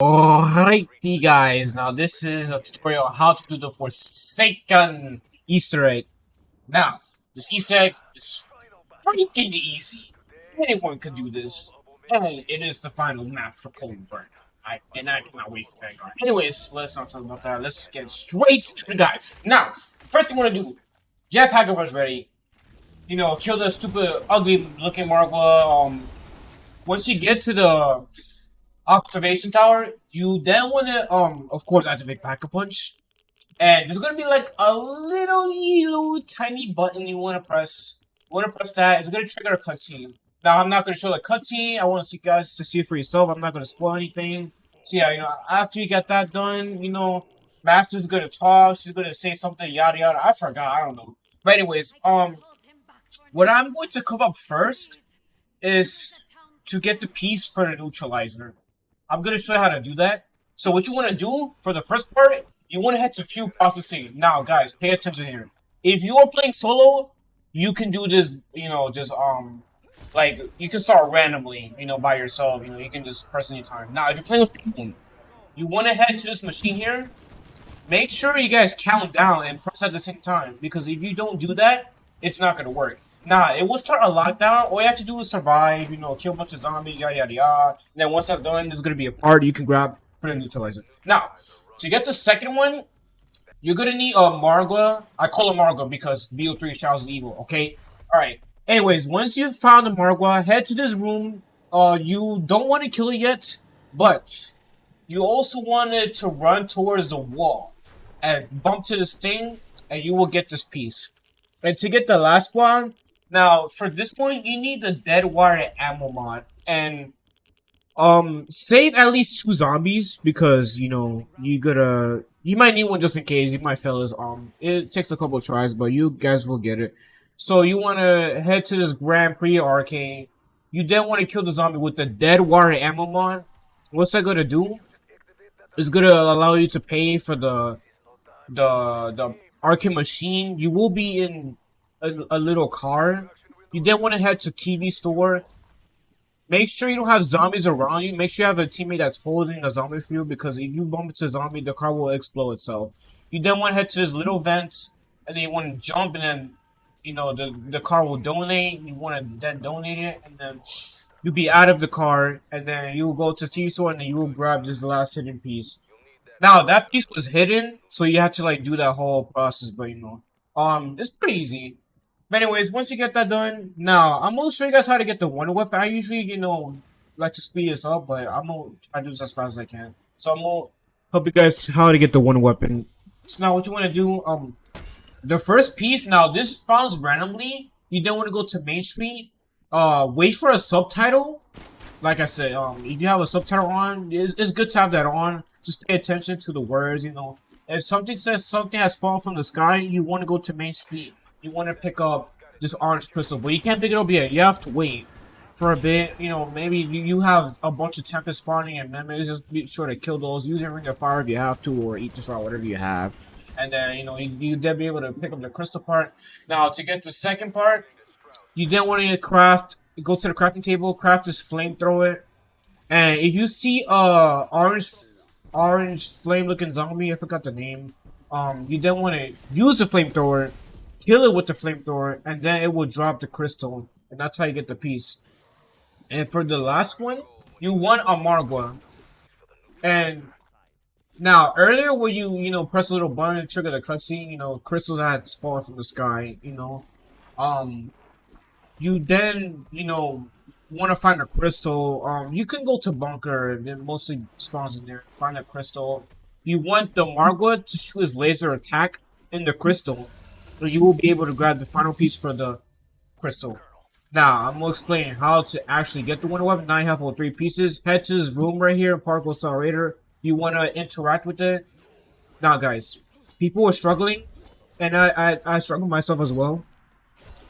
Alrighty guys, now this is a tutorial on how to do the Forsaken Easter egg. Now, this Easter egg is freaking easy. Anyone can do this. And it is the final map for Cold Burn. I cannot wait for Vanguard. Anyways, let's not talk about that. Let's get straight to the guy. Now, first thing you want to do, get Packers ready. Kill the stupid, ugly looking Margwa. Once you get to the observation tower, you then want to of course activate Pack a Punch, and there's gonna be like a little yellow tiny button you want to press. That. It's gonna trigger a cutscene. Now I'm not gonna show the cutscene. I want to see you guys to see it for yourself. I'm not gonna spoil anything. So yeah, after you get that done, Master's gonna talk. She's gonna say something, yada yada. I forgot. I don't know. But anyways, what I'm going to cover up first is to get the piece for the neutralizer. I'm going to show you how to do that. So what you want to do for the first part, you want to head to Fuel Processing. Now, guys, pay attention here. If you are playing solo, you can do this, like, you can start randomly, by yourself. You can just press any time. Now, if you're playing with people, you want to head to this machine here. Make sure you guys count down and press at the same time. Because if you don't do that, it's not going to work. Nah, it will start a lockdown. All you have to do is survive, kill a bunch of zombies, yada yada yada. And then once that's done, there's gonna be a part you can grab for the neutralizer. Now, to get the second one, you're gonna need a Margwa. I call it Margwa because BO3 Shadows of Evil, okay? Alright. Anyways, once you've found the Margwa, head to this room. You don't want to kill it yet, but you also wanted to run towards the wall and bump to this thing, and you will get this piece. And to get the last one, now, for this point, you need the Dead Wire Ammo mod, and save at least 2 zombies because you might need one just in case. You might fail this. It takes a couple of tries, but you guys will get it. So you want to head to this Grand Prix arcade. You then want to kill the zombie with the Dead Wire Ammo mod. What's that gonna do? It's gonna allow you to pay for the arcade machine. You will be in a little car. You then want to head to TV store. Make sure you don't have zombies around you. Make sure you have a teammate that's holding a zombie for you, because if you bump into a zombie, the car will explode itself. You then want to head to this little vent, and then you want to jump, and then the car will donate. You want to then donate it, and then you'll be out of the car, and then you'll go to TV store, and then you will grab this last hidden piece. Now that piece was hidden, so you have to like do that whole process, but it's pretty easy. But anyways, once you get that done, now I'm gonna show you guys how to get the wonder weapon. I usually, like to speed this up, but I'm gonna try to do this as fast as I can. So I'm gonna help you guys how to get the wonder weapon. So now what you wanna do, the first piece, now this spawns randomly. You don't wanna go to Main Street. Wait for a subtitle. Like I said, if you have a subtitle on, it's good to have that on. Just pay attention to the words, If something says something has fallen from the sky, you wanna go to Main Street. You want to pick up this orange crystal, but you can't pick it up yet. You have to wait for a bit. Maybe you have a bunch of tempest spawning, and then maybe just be sure to kill those. Use your ring of fire if you have to, or eat this raw, whatever you have. And then you then be able to pick up the crystal part. Now to get the second part, you then want to go to the crafting table, craft this flamethrower, and if you see orange flame looking zombie, I forgot the name. You then want to use the flamethrower. Kill it with the flamethrower, and then it will drop the crystal, and that's how you get the piece. And for the last one, you want a Margwa. And now earlier when you press a little button to trigger the cutscene, crystals had fallen from the sky. You then want to find a crystal. You can go to bunker, and it mostly spawns in there. Find a crystal. You want the Margwa to shoot his laser attack in the crystal. So you will be able to grab the final piece for the crystal. Now, I'm going to explain how to actually get the wonder weapon. Now you have all 3 pieces. Head to this room right here, Particle Accelerator. You want to interact with it. Now, guys, people were struggling, and I struggled myself as well.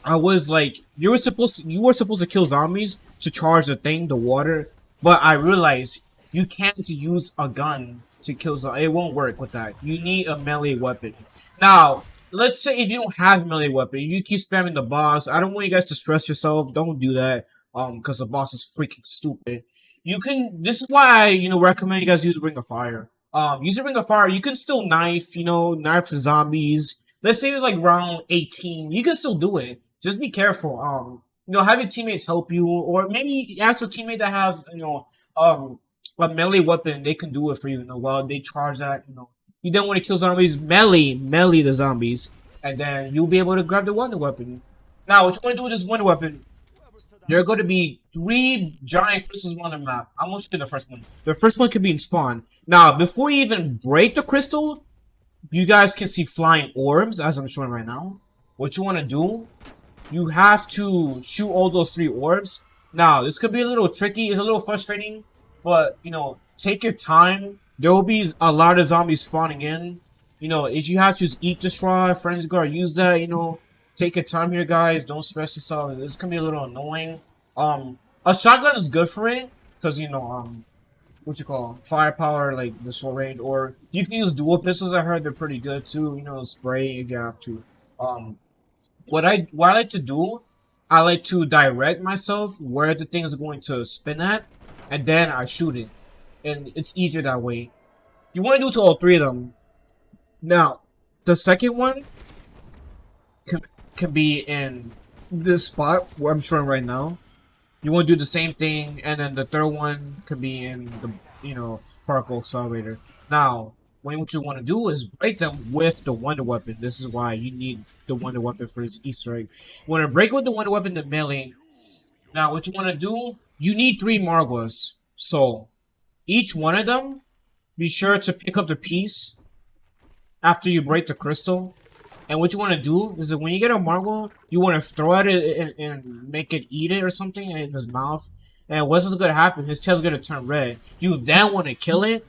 I was like, you were supposed to kill zombies to charge the thing, the water, but I realized you can't use a gun to kill zombies. It won't work with that. You need a melee weapon. Now, let's say if you don't have melee weapon, you keep spamming the boss. I don't want you guys to stress yourself. Don't do that. Because the boss is freaking stupid. You can. This is why recommend you guys use Ring of Fire. Use a Ring of Fire. You can still knife. Knife the zombies. Let's say it's like round 18. You can still do it. Just be careful. Have your teammates help you, or maybe ask a teammate that has a melee weapon. They can do it for you. While they charge that. You don't want to kill zombies. Melee the zombies, and then you'll be able to grab the wonder weapon. Now, what you want to do with this wonder weapon? There are going to be 3 giant crystals on the map. I'm going to show you the first one. The first one could be in spawn. Now, before you even break the crystal, you guys can see flying orbs, as I'm showing right now. What you want to do, you have to shoot all those 3 orbs. Now, this could be a little tricky. It's a little frustrating. But, take your time. There will be a lot of zombies spawning in. If you have to use Eat Destroy, Friends Guard, use that, take your time here, guys. Don't stress yourself. This can be a little annoying. A shotgun is good for it because what you call firepower, like the short range, or you can use dual pistols. I heard they're pretty good too. Spray if you have to. What I like to do, I like to direct myself where the thing is going to spin at, and then I shoot it, and it's easier that way. You want to do to all 3 of them. Now, the second one can be in this spot where I'm showing right now. You want to do the same thing, and then the third one could be in the particle accelerator. Now, what you want to do is break them with the wonder weapon. This is why you need the wonder weapon for this Easter egg. You want to break with the wonder weapon the melee. Now, what you want to do? You need 3 Margwas. So, each one of them, be sure to pick up the piece after you break the crystal. And what you want to do is that when you get a Margwa, you want to throw at it and make it eat it or something in his mouth. And what's going to happen? His tail's going to turn red. You then want to kill it.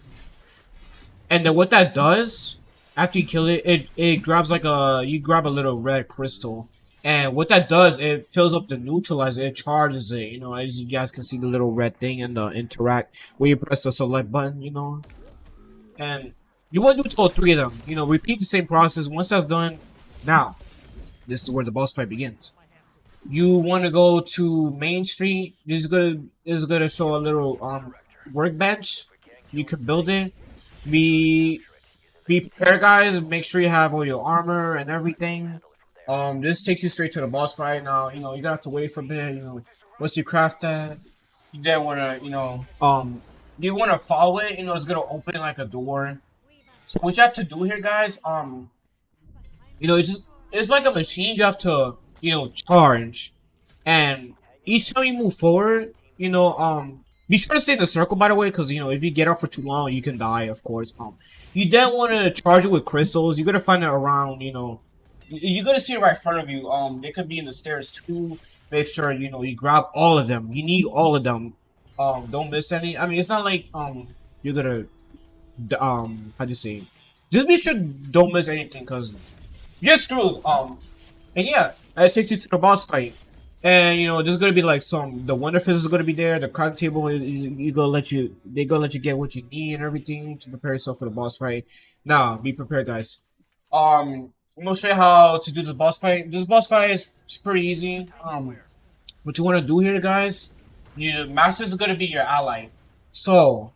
And then what that does, after you kill it, it grabs like you grab a little red crystal. And what that does, it fills up the neutralizer. It charges it, as you guys can see the little red thing and the interact where you press the select button, And you want to do it to all 3 of them. Repeat the same process. Once that's done, now, this is where the boss fight begins. You want to go to Main Street. This is gonna show a little workbench. You can build it. Be prepared, guys. Make sure you have all your armor and everything. This takes you straight to the boss fight. Now, you gotta have to wait for a bit. Once you craft that, you then wanna, you wanna follow it. It's gonna open like a door. So what you have to do here, guys, it's like a machine you have to, charge. And each time you move forward, be sure to stay in the circle, by the way, because, if you get off for too long, you can die, of course. You then want to charge it with crystals. You're going to find it around, you're going to see it right in front of you. They could be in the stairs, too. Make sure, you grab all of them. You need all of them. Don't miss any. I mean, it's not like, you're going to, how'd you say? Just be sure don't miss anything, because you're screwed. And yeah, it takes you to the boss fight. And there's gonna be like the wonder fizz is gonna be there. The card table, they're gonna let you get what you need and everything to prepare yourself for the boss fight. Now, be prepared, guys. I'm gonna show you how to do this boss fight. This boss fight is pretty easy. What you want to do here, guys? Master is gonna be your ally. So,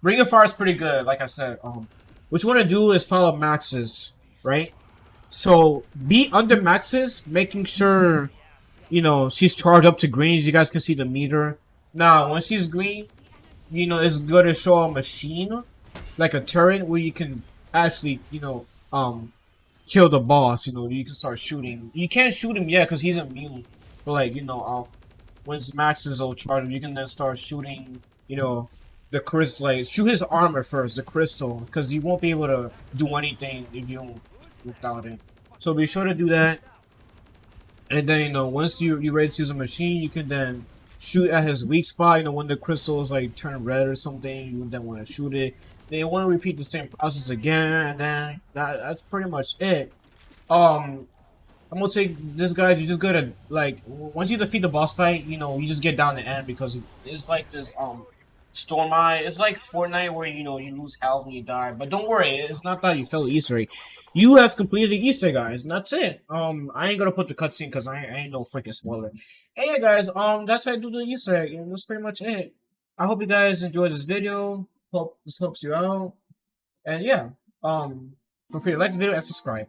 Ring of Fire is pretty good, like I said. What you want to do is follow Max's, right? So, be under Max's, making sure, she's charged up to green. As you guys can see the meter. Now, when she's green, it's going to show a machine, like a turret, where you can actually, kill the boss. You can start shooting. You can't shoot him yet, because he's immune. But, like, once Max is all charged, you can then start shooting, the crystal, like, shoot his armor first, the crystal, because you won't be able to do anything if you don't, without it. So be sure to do that. And then, once you're ready to use a machine, you can then shoot at his weak spot. When the crystals, like, turn red or something, you then want to shoot it. Then you want to repeat the same process again, and then that's pretty much it. I'm gonna take this, guys. You just gotta, like, once you defeat the boss fight, you just get down the end, because it's like this, Storm Eye. It's like Fortnite where you know you lose health when you die. But don't worry, it's not that you failed the Easter egg. You have completed the Easter egg, guys, and that's it. I ain't gonna put the cutscene because I ain't no freaking spoiler. Hey yeah, guys, that's how I do the Easter egg, and that's pretty much it. I hope you guys enjoyed this video. Hope this helps you out. And yeah, feel free to like the video and subscribe.